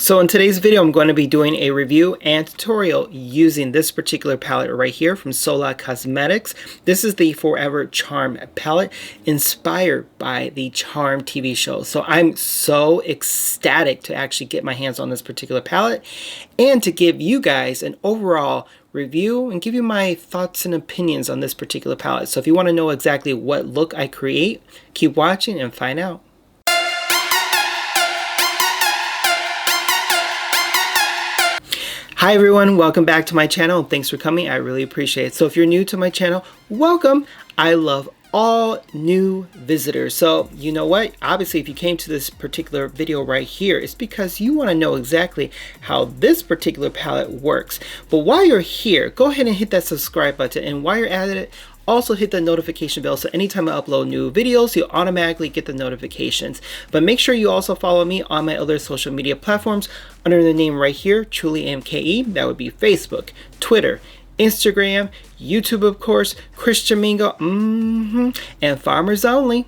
So in today's video, I'm going to be doing a review and tutorial using this particular palette right here from Sola Cosmetics. This is the Forever Charm palette inspired by the Charm TV show. So I'm so ecstatic to actually get my hands on this particular palette and to give you guys an overall review and give you my thoughts and opinions on this particular palette. So if you want to know exactly what look I create, keep watching and find out. Hi everyone, welcome back to my channel. Thanks for coming. I really appreciate it. So if you're new to my channel, welcome. I love all new visitors. So you know what? Obviously, if you came to this particular video right here, it's because you want to know exactly how this particular palette works. But while you're here, go ahead and hit that subscribe button. And while you're at it, also hit the notification bell so anytime I upload new videos, you'll automatically get the notifications. But make sure you also follow me on my other social media platforms under the name right here, TrulyMKE. That would be Facebook, Twitter, Instagram, YouTube, of course, Christian Mingo, and Farmers Only.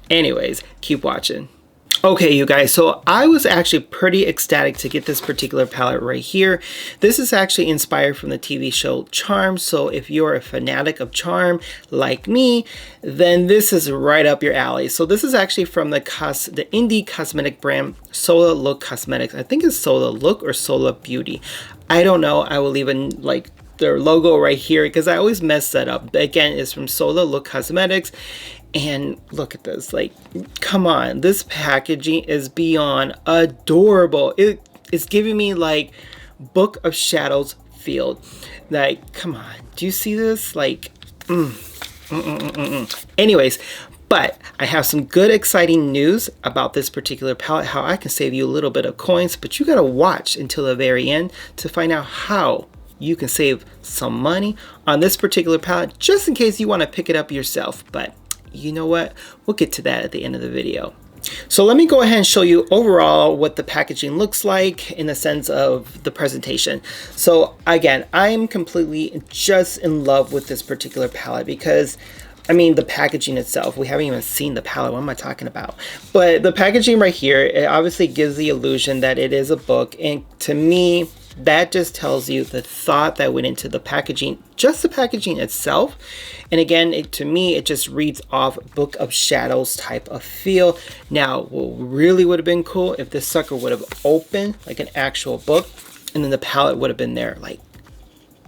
Anyways, keep watching. Okay, you guys, so I was actually pretty ecstatic to get this particular palette right here. This is actually inspired from the TV show Charm, so if you're a fanatic of Charm like me, then this is right up your alley. So this is actually from the indie cosmetic brand Sola Look Cosmetics. I think it's Sola Look or Sola Beauty. I don't know. I will leave their logo right here because I always mess that up. But again, it's from Sola Look Cosmetics. And look at this, like, come on, this packaging is beyond adorable. It's giving me like Book of Shadows feel. Like, come on, do you see this? Like, Anyways, but I have some good exciting news about this particular palette, how I can save you a little bit of coins, but you gotta watch until the very end to find out how you can save some money on this particular palette, just in case you want to pick it up yourself. But you know what? We'll get to that at the end of the video. So let me go ahead and show you overall what the packaging looks like in the sense of the presentation. So again, I'm completely just in love with this particular palette because I mean, the packaging itself, we haven't even seen the palette. What am I talking about? But the packaging right here, it obviously gives the illusion that it is a book. And to me, that just tells you the thought that went into the packaging, just the packaging itself. And again, to me, it just reads off Book of Shadows type of feel. Now, what really would have been cool if this sucker would have opened like an actual book and then the palette would have been there. Like,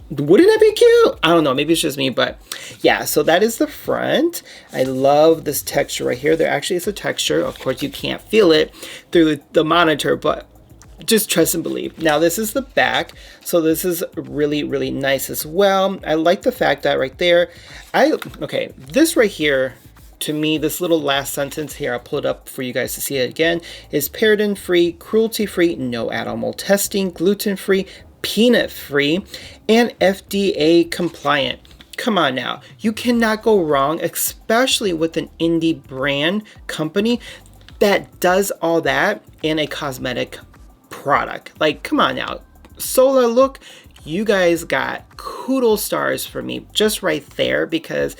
wouldn't that be cute? I don't know, maybe it's just me, but yeah, so that is the front. I love this texture right here. There actually is a texture. Of course, you can't feel it through the monitor, but just trust and believe. Now this is the back, so this is really, really nice as well. I like the fact that right there, okay, this right here, to me, this little last sentence here, I'll pull it up for you guys to see it again, is paraben-free, cruelty-free, no animal testing, gluten-free, peanut-free, and FDA compliant. Come on now, you cannot go wrong, especially with an indie brand company that does all that in a cosmetic product. Like, come on now, Sola Look, you guys got kudos stars for me just right there, because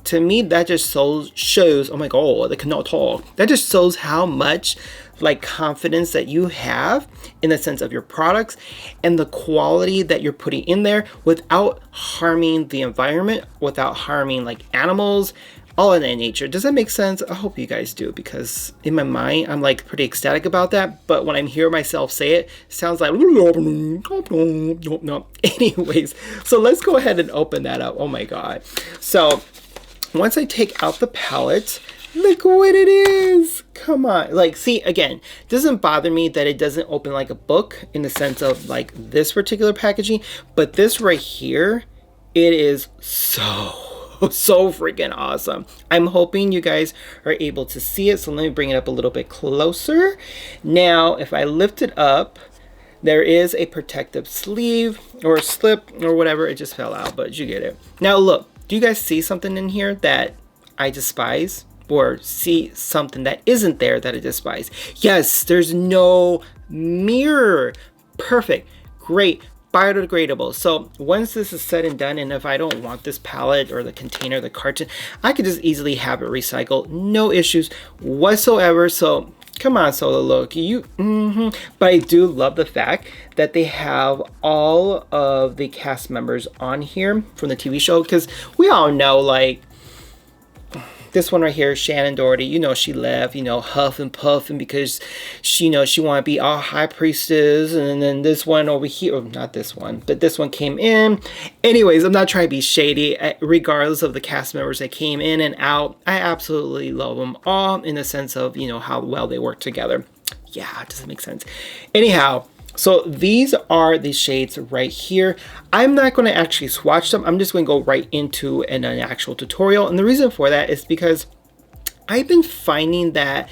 to me that just shows, oh my god, they cannot talk. That just shows how much like confidence that you have in the sense of your products and the quality that you're putting in there without harming the environment, without harming like animals, all in that nature. Does that make sense? I hope you guys do, because in my mind I'm like pretty ecstatic about that, but when I hear myself say it, it sounds like no. Anyways, so let's go ahead and open that up. Oh my god. So once I take out the palette, look what it is. Come on. Like, see, again, it doesn't bother me that it doesn't open like a book in the sense of like this particular packaging, but this right here, it is so freaking awesome. I'm hoping you guys are able to see it, so let me bring it up a little bit closer. Now, if I lift it up, there is a protective sleeve or slip or whatever. It just fell out, but you get it. Now look, do you guys see something in here that I despise? Or see something that isn't there that I despise? Yes, there's no mirror. Perfect, great, biodegradable. So once this is said and done, and if I don't want this palette or the container, the carton, I could just easily have it recycled, no issues whatsoever. So Come on, Sola Look. But I do love the fact that they have all of the cast members on here from the TV show, because we all know, like, this one right here, Shannon Doherty, you know, she left, you know, huff and puffing because she, you know, she wanted to be all high priestess. And then this one over here, oh, not this one, but this one came in. Anyways, I'm not trying to be shady. Regardless of the cast members that came in and out, I absolutely love them all in the sense of, you know, how well they work together. Yeah, does it make sense? Anyhow, so these are the shades right here. I'm not going to actually swatch them. I'm just going to go right into an actual tutorial. And the reason for that is because I've been finding that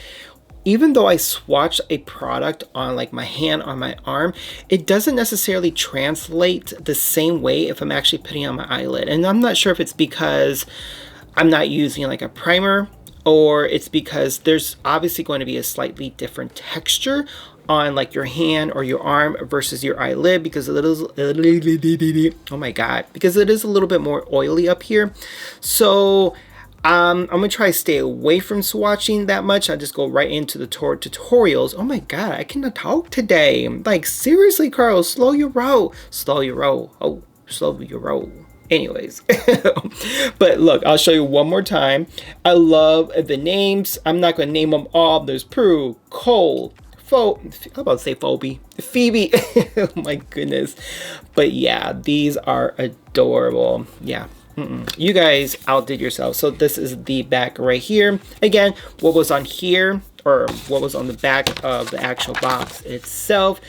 even though I swatch a product on like my hand, on my arm, it doesn't necessarily translate the same way if I'm actually putting on my eyelid. And I'm not sure if it's because I'm not using like a primer, or it's because there's obviously going to be a slightly different texture on like your hand or your arm versus your eyelid, because it is, oh my god, because it is a little bit more oily up here. So I'm gonna try to stay away from swatching that much. I just go right into the tutorials. Oh my god, I cannot talk today. Like, seriously, Carl, slow your roll. Slow your roll. Oh, slow your roll. Anyways, but look, I'll show you one more time. I love the names. I'm not gonna name them all. There's Prue, Cole, how about to say Phoebe? Phoebe. Oh my goodness. But yeah, these are adorable. Yeah. You guys outdid yourself. So this is the back right here. Again, what was on here, or what was on the back of the actual box itself,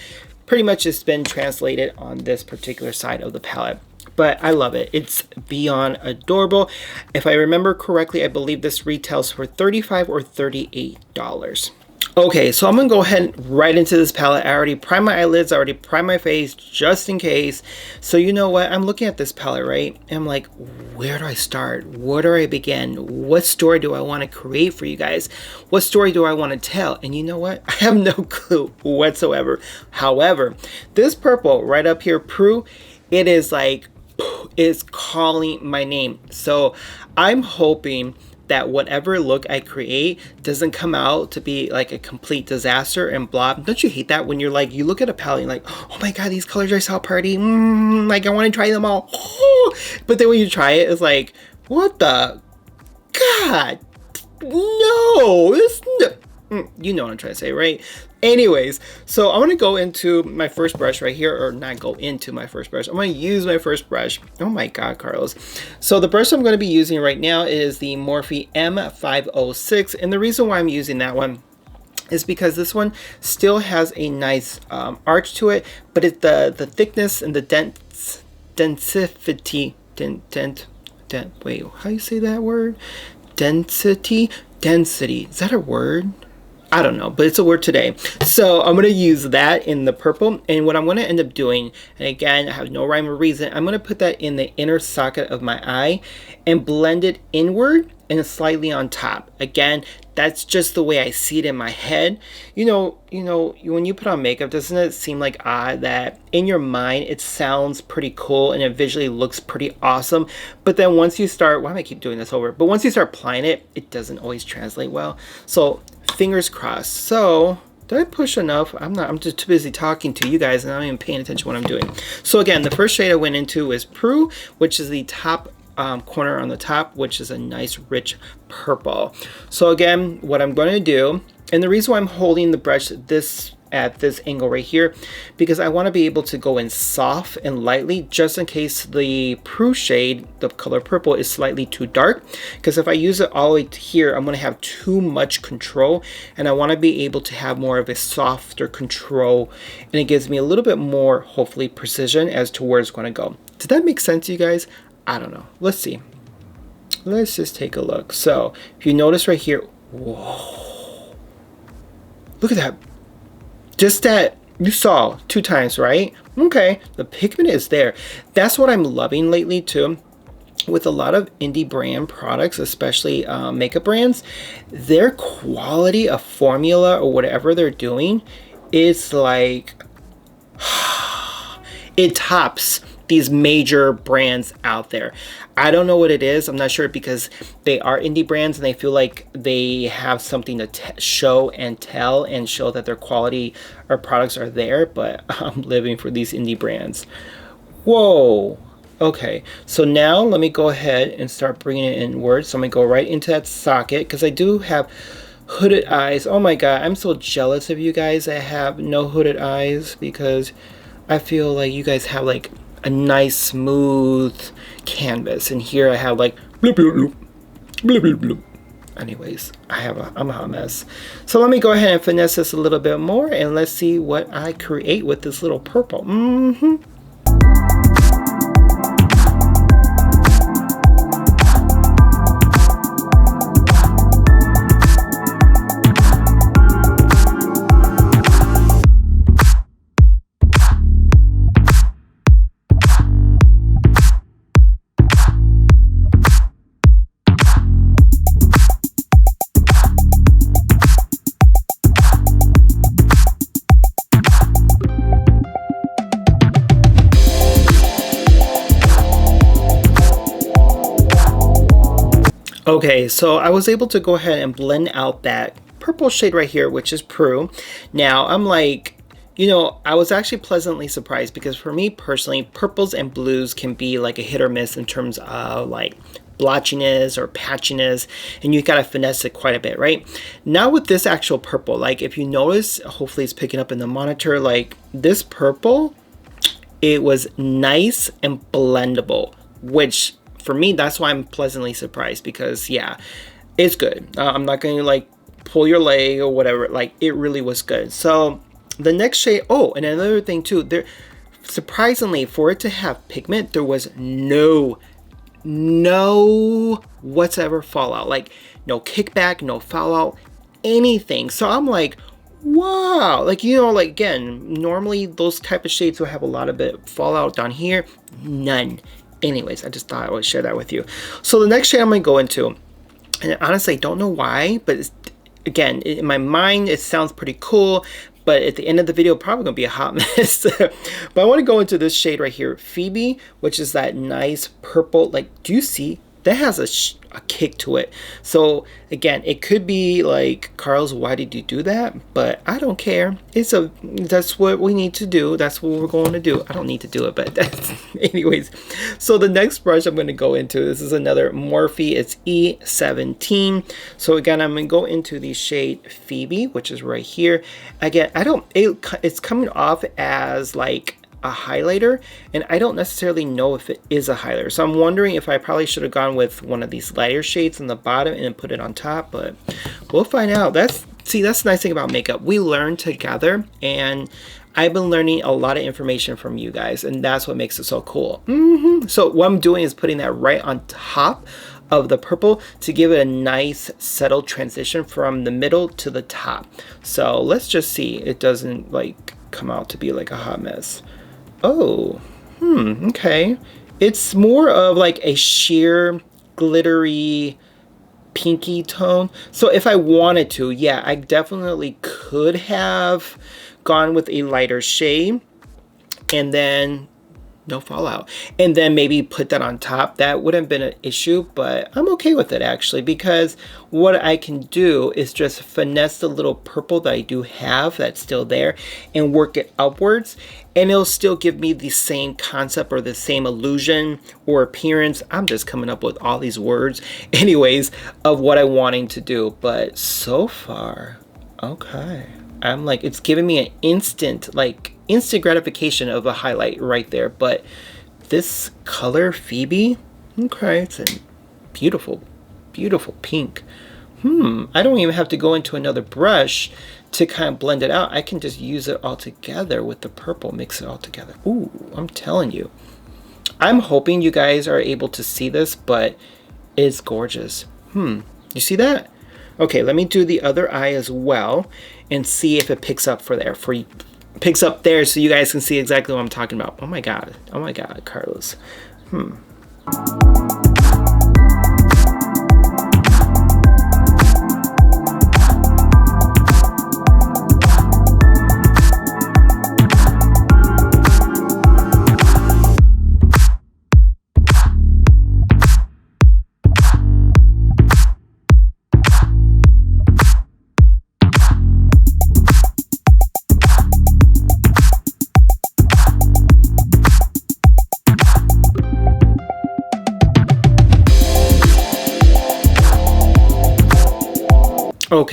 pretty much has been translated on this particular side of the palette. But I love it. It's beyond adorable. If I remember correctly, I believe this retails for $35 or $38. Okay, so I'm gonna go ahead right into this palette. I already primed my eyelids, I already primed my face just in case. So you know what, I'm looking at this palette, right? And I'm like, where do I start? Where do I begin? What story do I want to create for you guys? What story do I want to tell? And you know what? I have no clue whatsoever. However, this purple right up here, Prue, it is like, is calling my name. So I'm hoping that whatever look I create doesn't come out to be like a complete disaster and blah. Don't you hate that when you're like, you look at a palette and you're like, oh my god, these colors are so pretty, like I want to try them all. But then when you try it, it's like, what the god, no, it's no. You know what I'm trying to say, right? Anyways, so I'm going to go into my first brush right here, or not go into my first brush. I'm going to use my first brush. Oh my god, Carlos. So the brush I'm going to be using right now is the Morphe M506, and the reason why I'm using that one is because this one still has a nice arch to it, but it's the thickness and the density, wait, how do you say that word? Density, is that a word? I don't know, but it's a word today. So I'm going to use that in the purple. And what I'm going to end up doing, and again, I have no rhyme or reason, I'm going to put that in the inner socket of my eye and blend it inward and slightly on top. Again, that's just the way I see it in my head. You know, when you put on makeup, doesn't it seem like odd that in your mind it sounds pretty cool and it visually looks pretty awesome, but then once you start, why do I keep doing this over? But once you start applying it, it doesn't always translate well. So fingers crossed. So did I push enough? I'm just too busy talking to you guys and I'm not even paying attention to what I'm doing. So again, the first shade I went into is Prue, which is the top corner on the top, which is a nice rich purple. So again, what I'm going to do, and the reason why I'm holding the brush at this angle right here, because I want to be able to go in soft and lightly, just in case the Prue shade, the color purple, is slightly too dark. Because if I use it all the way to here, I'm going to have too much control, and I want to be able to have more of a softer control, and it gives me a little bit more, hopefully, precision as to where it's going to go. Did that make sense to you guys? I don't know. Let's see. Let's just take a look. So if you notice right here, whoa, look at that. Just that you saw 2 times, right? Okay, the pigment is there. That's what I'm loving lately too. With a lot of indie brand products, especially makeup brands, their quality of formula or whatever they're doing is like, it tops these major brands out there. I don't know what it is. I'm not sure, because they are indie brands and they feel like they have something to show and tell and show that their quality or products are there, but I'm living for these indie brands. Whoa. Okay, so now let me go ahead and start bringing it inwards. So I'm going to go right into that socket, because I do have hooded eyes. Oh my god, I'm so jealous of you guys that have no hooded eyes, because I feel like you guys have like a nice smooth canvas, and here I have like bloop bloop bloop bloop bloop bloop. Anyways, I'm a hot mess. So let me go ahead and finesse this a little bit more, and let's see what I create with this little purple. Okay, so I was able to go ahead and blend out that purple shade right here, which is Prue. Now I'm like, you know, I was actually pleasantly surprised, because for me personally, purples and blues can be like a hit or miss in terms of like blotchiness or patchiness, and you gotta finesse it quite a bit, right? Now with this actual purple, like if you notice, hopefully it's picking up in the monitor, like this purple, it was nice and blendable, which for me, that's why I'm pleasantly surprised, because yeah, it's good. I'm not going to like pull your leg or whatever. Like, it really was good. So the next shade, oh, and another thing too, there, surprisingly, for it to have pigment, there was no whatsoever fallout, like no kickback, no fallout, anything. So I'm like, wow, like, you know, like again, normally those type of shades will have a lot of bit fallout down here, none. Anyways, I just thought I would share that with you. So the next shade I'm going to go into, and honestly I don't know why, but it's, again, in my mind it sounds pretty cool, but at the end of the video probably going to be a hot mess. But I want to go into this shade right here, Phoebe, which is that nice purple. Like, do you see? That has a kick to it. So again, it could be like, Carlos, why did you do that? But I don't care. That's what we need to do. That's what we're going to do. I don't need to do it, but that's, anyways. So the next brush I'm going to go into, this is another Morphe. It's E17. So again, I'm going to go into the shade Phoebe, which is right here. Again, it's coming off as like a highlighter, and I don't necessarily know if it is a highlighter, so I'm wondering if I probably should have gone with one of these lighter shades on the bottom and put it on top, but we'll find out. That's the nice thing about makeup. We learn together, and I've been learning a lot of information from you guys, and that's what makes it so cool. So what I'm doing is putting that right on top of the purple to give it a nice settled transition from the middle to the top. So let's just see it doesn't like come out to be like a hot mess. Oh, okay. It's more of like a sheer, glittery, pinky tone. So if I wanted to, yeah, I definitely could have gone with a lighter shade and then no fallout, and then maybe put that on top. That wouldn't have been an issue, but I'm okay with it actually, because what I can do is just finesse the little purple that I do have that's still there and work it upwards, and it'll still give me the same concept or the same illusion or appearance. I'm just coming up with all these words anyways of what I'm wanting to do. But so far, okay, I'm like, it's giving me an instant gratification of a highlight right there. But this color Phoebe, okay, it's a beautiful pink. I don't even have to go into another brush to kind of blend it out. I can just use it all together with the purple, mix it all together. Ooh, I'm telling you, I'm hoping you guys are able to see this, but it's gorgeous. You see that? Okay, let me do the other eye as well and see if it picks up picks up there, so you guys can see exactly what I'm talking about. Oh my god, Carlos.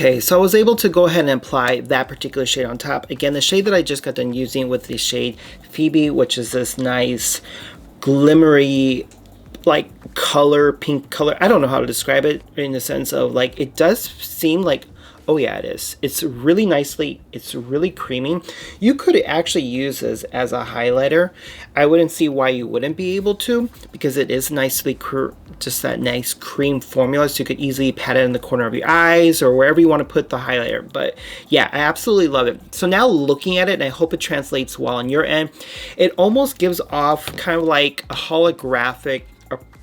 Okay, so I was able to go ahead and apply that particular shade on top. Again, the shade that I just got done using with the shade Phoebe, which is this nice glimmery like color, pink color. I don't know how to describe it in the sense of like, it does seem like, oh yeah, it is. It's really nicely, it's really creamy. You could actually use this as a highlighter. I wouldn't see why you wouldn't be able to, because it is nicely, just that nice cream formula. So you could easily pat it in the corner of your eyes or wherever you want to put the highlighter. But yeah, I absolutely love it. So now looking at it, and I hope it translates well on your end, it almost gives off kind of like a holographic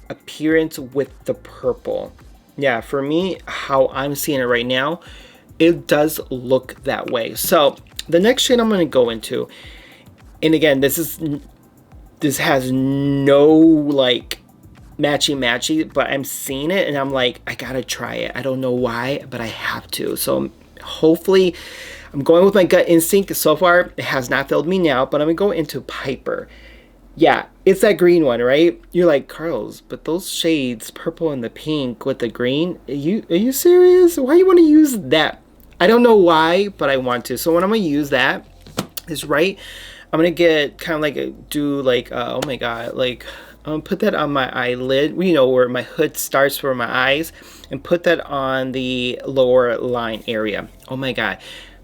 appearance with the purple. Yeah, for me, how I'm seeing it right now, it does look that way. So the next shade I'm going to go into, and again, this has no like matchy, but I'm seeing it and I'm like, I gotta try it. I don't know why, but I have to. So hopefully, I'm going with my gut instinct. So far, it has not failed me now, but I'm gonna go into Piper. Yeah, it's that green one, right? You're like, Carlos, but those shades, purple and the pink with the green, are you serious? Why you want to use that? I don't know why, but I want to. So when I'm going to use that is right, I'm going to get kind of like oh my God, like I'm going to put that on my eyelid, you know, where my hood starts for my eyes, and put that on the lower line area. Oh my God,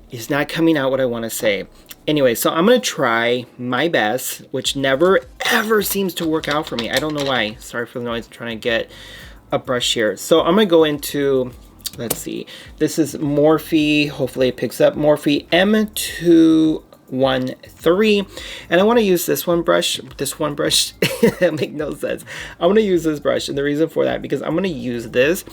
it's not coming out what I want to say. Anyway, so I'm going to try my best, which never ever seems to work out for me. I don't know why. Sorry for the noise. I'm trying to get a brush here. So I'm going to go into, let's see. This is Morphe. Hopefully it picks up. Morphe M213. And I want to use this one brush. That makes no sense. I'm going to use this brush. And the reason for that, because I'm going to use this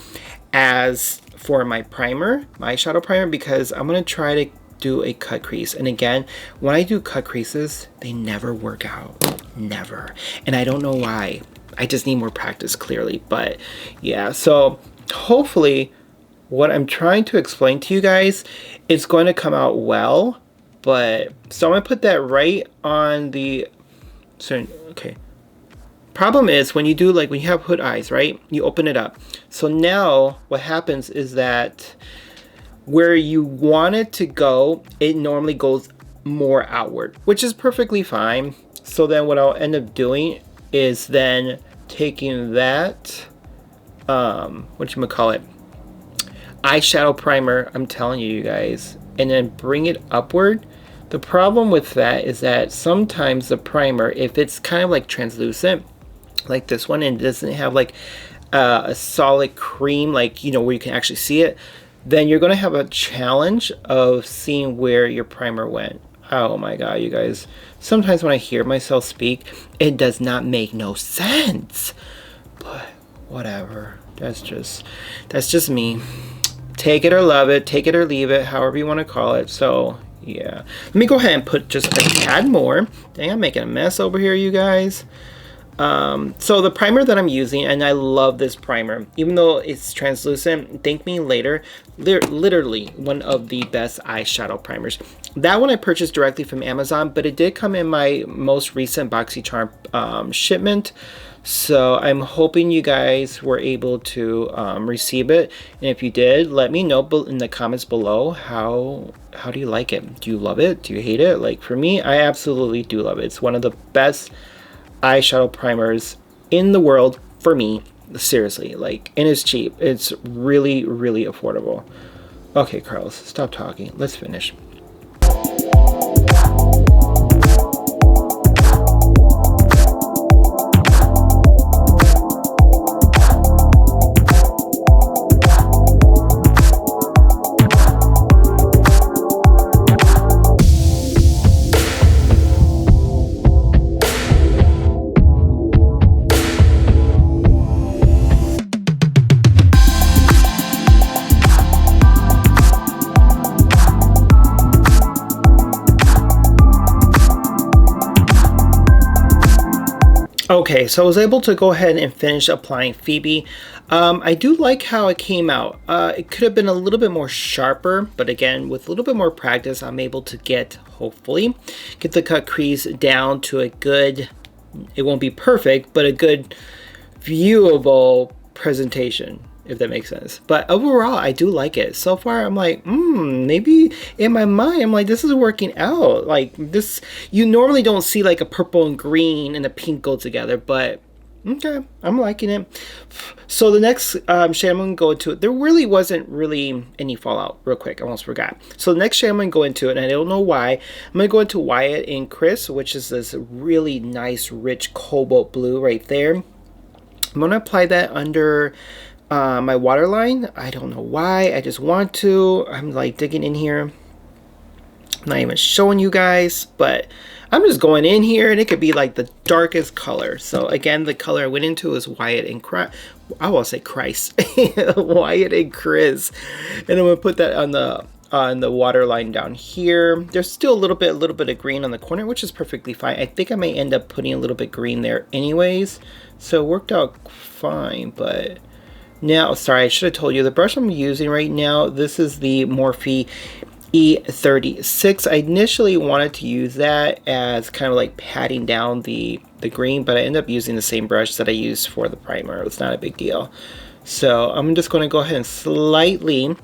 as for my primer, my eyeshadow primer, because I'm going to try to do a cut crease. And again, when I do cut creases, they never work out. Never. And I don't know why. I just need more practice, clearly. But yeah, so hopefully what I'm trying to explain to you guys is going to come out well. But so I'm going to put that right on the, so okay. Problem is when you do, like when you have hood eyes, right? You open it up. So now what happens is that where you want it to go, it normally goes more outward, which is perfectly fine. So then what I'll end up doing is then taking that, whatchamacallit, eyeshadow primer, I'm telling you guys, and then bring it upward. The problem with that is that sometimes the primer, if it's kind of like translucent, like this one, and it doesn't have like a solid cream, like, you know, where you can actually see it, then you're going to have a challenge of seeing where your primer went. Oh my God, you guys. Sometimes when I hear myself speak, it does not make no sense. But whatever. That's just me. Take it or love it. Take it or leave it. However you want to call it. So yeah. Let me go ahead and put just a tad more. Dang, I'm making a mess over here, you guys. So the primer that I'm using, and I love this primer, even though it's translucent, thank me later, literally one of the best eyeshadow primers. That one I purchased directly from Amazon, but it did come in my most recent BoxyCharm shipment. So I'm hoping you guys were able to receive it. And if you did, let me know in the comments below how do you like it? Do you love it? Do you hate it? Like for me, I absolutely do love it. It's one of the best eyeshadow primers in the world for me, seriously, like, and it's cheap. It's really, really affordable. Okay, Carlos, stop talking. Let's finish. Okay, so I was able to go ahead and finish applying Phoebe. I do like how it came out. It could have been a little bit more sharper, but again, with a little bit more practice, I'm able to hopefully, get the cut crease down to a good, it won't be perfect, but a good viewable presentation. if that makes sense. But overall, I do like it. So far, I'm like, maybe in my mind, I'm like, this is working out. Like this, you normally don't see like a purple and green and a pink go together, but okay, I'm liking it. So the next shade I'm going to go into, there really wasn't really any fallout. Real quick, I almost forgot. So the next shade I'm going to go into, and I don't know why, I'm going to go into Wyatt and Chris, which is this really nice, rich cobalt blue right there. I'm going to apply that under my waterline. I don't know why, I just want to. I'm like digging in here. I'm not even showing you guys, but I'm just going in here, and it could be like the darkest color. So again, the color I went into is Wyatt and Christ. I will say Christ. Wyatt and Chris. And I'm gonna put that on the waterline down here. There's still a little bit of green on the corner, which is perfectly fine. I think I may end up putting a little bit green there anyways. So it worked out fine, but now, sorry, I should have told you the brush I'm using right now, this is the Morphe E36. I initially wanted to use that as kind of like patting down the green, but I ended up using the same brush that I used for the primer. It's not a big deal. So I'm just going to go ahead and slightly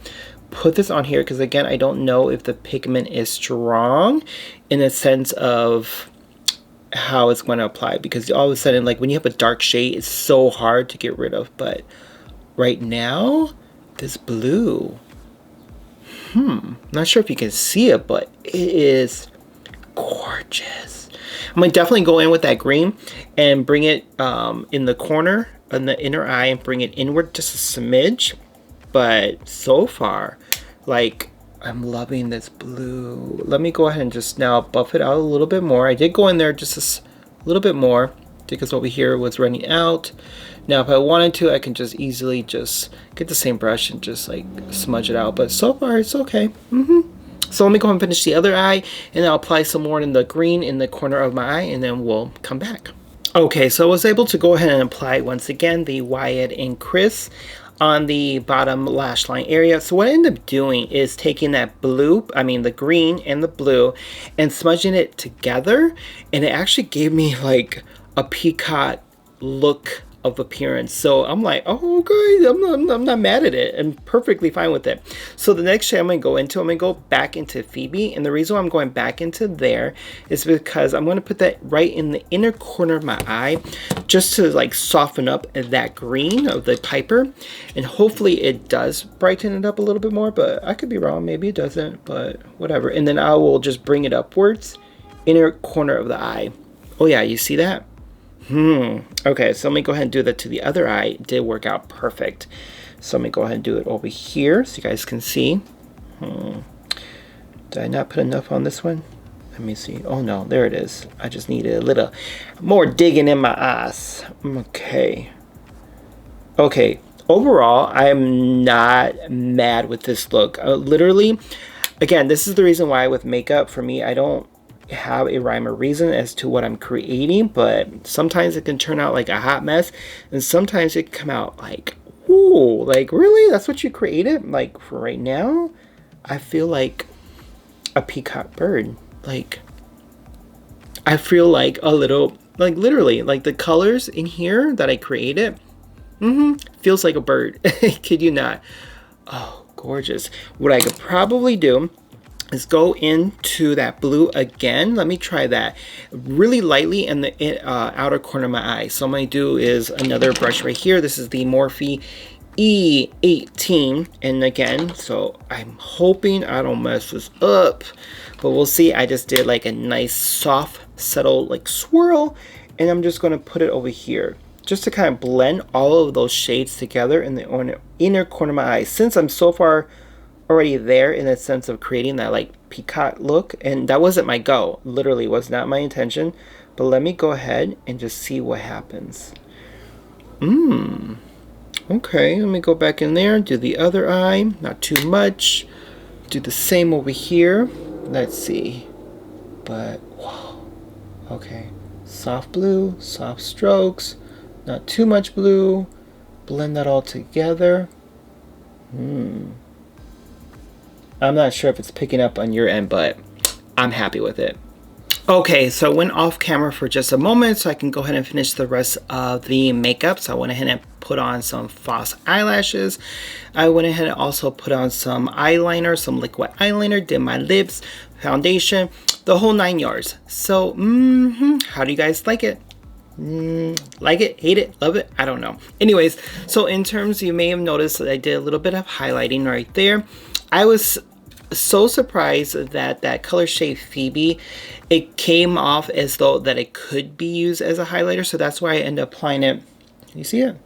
put this on here, because again, I don't know if the pigment is strong in the sense of how it's going to apply, because all of a sudden, like when you have a dark shade, it's so hard to get rid of. But right now, this blue, not sure if you can see it, but it is gorgeous. I'm gonna definitely go in with that green and bring it in the corner, in the inner eye, and bring it inward just a smidge. But so far, like, I'm loving this blue. Let me go ahead and just now buff it out a little bit more. I did go in there just a little bit more because over here was running out. Now, if I wanted to, I can just easily just get the same brush and just like smudge it out. But so far, it's okay. So let me go ahead and finish the other eye, and I'll apply some more in the green in the corner of my eye, and then we'll come back. Okay, so I was able to go ahead and apply once again the Wyatt and Chris on the bottom lash line area. So what I ended up doing is taking that blue, the green and the blue, and smudging it together, and it actually gave me like a peacock look of appearance. So I'm like, oh, okay, I'm not mad at it. I'm perfectly fine with it. So the next shade I'm going to go back into Phoebe, and the reason why I'm going back into there is because I'm going to put that right in the inner corner of my eye, just to like soften up that green of the Piper, and hopefully it does brighten it up a little bit more, but I could be wrong, maybe it doesn't, but whatever. And then I will just bring it upwards, inner corner of the eye. Oh yeah, you see that? Okay, so let me go ahead and do that to the other eye. It did work out perfect. So let me go ahead and do it over here so you guys can see. Did I not put enough on this one? Let me see. Oh no, there it is. I just needed a little more digging in my eyes. Okay. Okay, overall, I'm not mad with this look. Literally, again, this is the reason why with makeup, for me, I don't have a rhyme or reason as to what I'm creating, but sometimes it can turn out like a hot mess, and sometimes it can come out like, ooh, like really, that's what you created? Like for right now, I feel like a peacock bird. Like I feel like a little, like literally, like the colors in here that I created, feels like a bird. Kid you not. Oh, gorgeous. What I could probably do is go into that blue again. Let me try that really lightly in the outer corner of my eye. So what I'm going to do is another brush right here. This is the Morphe E18, and again, so I'm hoping I don't mess this up, but we'll see. I just did like a nice soft subtle like swirl, and I'm just going to put it over here just to kind of blend all of those shades together in the inner corner of my eye, since I'm so far already there in the sense of creating that like peacock look. And that wasn't my goal, literally was not my intention, but let me go ahead and just see what happens. Okay, let me go back in there, do the other eye, not too much, do the same over here. Let's see, but wow, okay, soft blue, soft strokes, not too much blue, blend that all together. I'm not sure if it's picking up on your end, but I'm happy with it. Okay, so I went off camera for just a moment so I can go ahead and finish the rest of the makeup. So I went ahead and put on some false eyelashes. I went ahead and also put on some eyeliner, some liquid eyeliner, did my lips, foundation, the whole 9 yards. So, how do you guys like it? Like it, hate it, love it, I don't know. Anyways, so in terms, you may have noticed that I did a little bit of highlighting right there. I was so surprised that that color shade Phoebe, it came off as though that it could be used as a highlighter, so that's why I ended up applying it. You see it?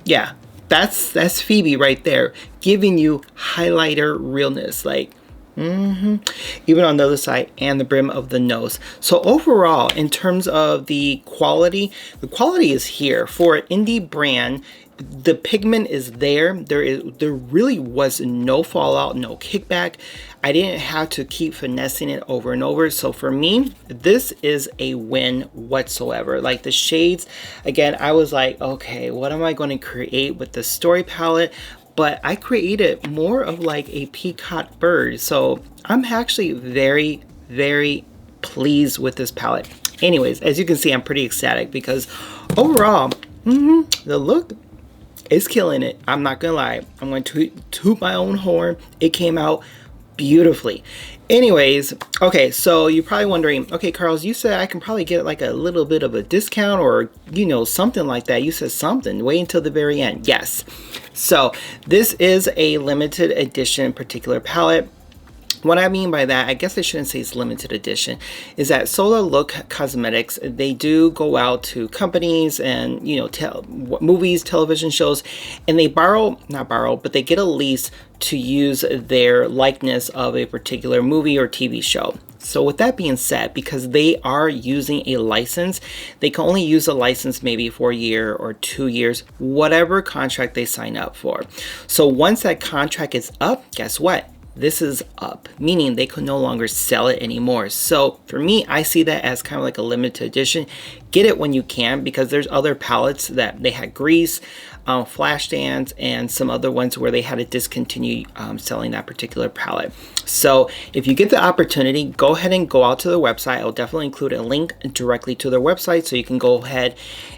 Yeah, that's Phoebe right there, giving you highlighter realness, like even on the other side and the brim of the nose. So overall, in terms of the quality is here for an indie brand. The pigment is there. There really was no fallout, no kickback. I didn't have to keep finessing it over and over. So for me, this is a win whatsoever. Like the shades, again, I was like, okay, what am I going to create with the story palette? But I created more of like a peacock bird. So I'm actually very, very pleased with this palette. Anyways, as you can see, I'm pretty ecstatic because overall, the look is killing it. I'm not gonna lie. I'm going to toot my own horn. It came out beautifully. Anyways, okay, so you're probably wondering, okay, Carlos, you said I can probably get like a little bit of a discount or, you know, something like that. You said something. Wait until the very end. Yes. So this is a limited edition particular palette. What I mean by that, I guess I shouldn't say it's limited edition, is that Sola Look Cosmetics, they do go out to companies and, you know, movies, television shows, and they not borrow, but they get a lease to use their likeness of a particular movie or TV show. So with that being said, because they are using a license, they can only use a license maybe for a year or 2 years, whatever contract they sign up for. So once that contract is up, guess what? This is up, meaning they could no longer sell it anymore. So for me, I see that as kind of like a limited edition. Get it when you can, because there's other palettes that they had grease, flash dance, and some other ones where they had to discontinue selling that particular palette. So if you get the opportunity, go ahead and go out to their website. I'll definitely include a link directly to their website so you can go ahead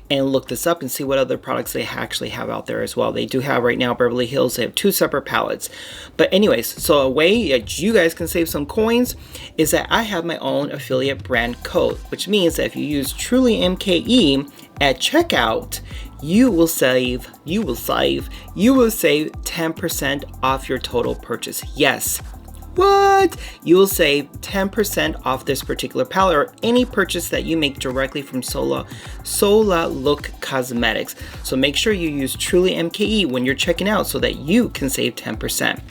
and look this up and see what other products they actually have out there as well. They do have right now Beverly Hills, they have 2 separate palettes. But anyways, so a way that you guys can save some coins is that I have my own affiliate brand code, which means that if you use TrulyMKE at checkout, you will save 10% off your total purchase. Yes. What? You will save 10% off this particular palette or any purchase that you make directly from Sola Look Cosmetics. So make sure you use TrulyMKE when you're checking out so that you can save 10%.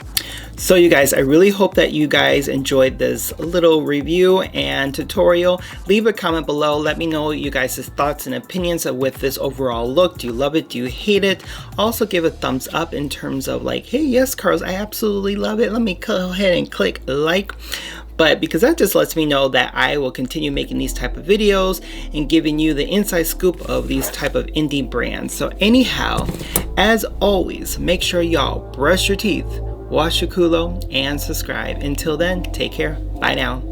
So you guys, I really hope that you guys enjoyed this little review and tutorial. Leave a comment below. Let me know you guys' thoughts and opinions with this overall look. Do you love it? Do you hate it? Also give a thumbs up in terms of like, hey, yes, Carlos, I absolutely love it. Let me go ahead and click like. But because that just lets me know that I will continue making these type of videos and giving you the inside scoop of these type of indie brands. So anyhow, as always, make sure y'all brush your teeth, wash your culo, and subscribe. Until then, take care. Bye now.